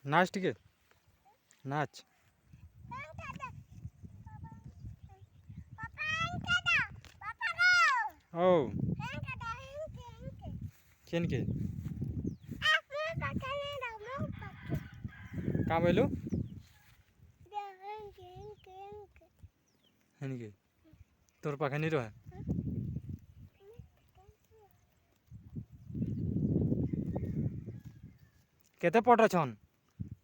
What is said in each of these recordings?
नाच टिके नाच ओ केन के का बोलो हेन के तोर पाखे नहीं रहे केते पट छन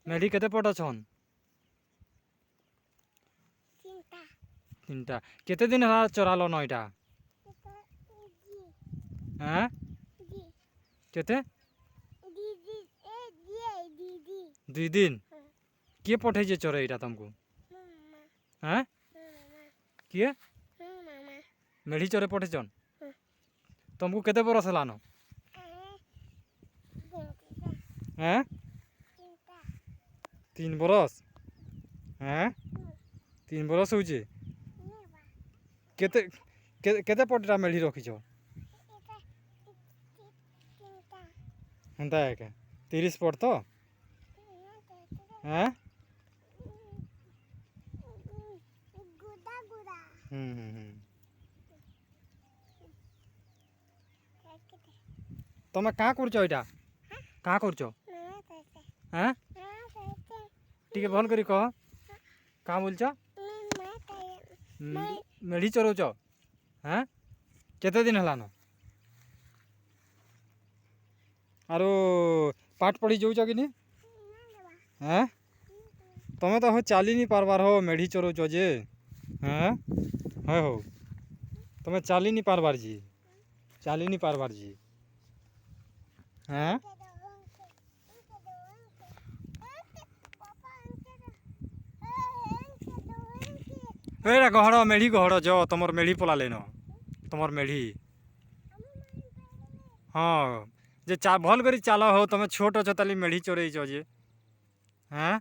मेढी केते पट छन तीनटा केते दिन हला चरालो न इटा हैं केते 2 दिन किए पठे जे चरे इटा तुमको हैं किए मेढी चरे पठे छन तुमको केते बरस हलानो हैं 3 बरस हैं 3 बरस हो केते केते पटरा मेढी रखी छो हेन्ता है के 30 पट तो हैं तमे का करछ इटा का करछ हैं टिके भल करी कह का बोलछ मेढी चरोच हैं केते दिन हलानो आरो पाठ पढ़ी जाऊच कि नहीं हैं तमे तो हो चाली नहीं पारबार हो मेढी चरोच जे हैं है हो तमे चाली नहीं पारबार जी चाली नहीं पारबार जी हैं एटा गहड़ मेढी गहड़ जो तुमर मेढी पला लेन तुमर मेढी हाँ जे भल करी चाल हो तुम छोट अच्छ ताली मेढी चोरई जे हैं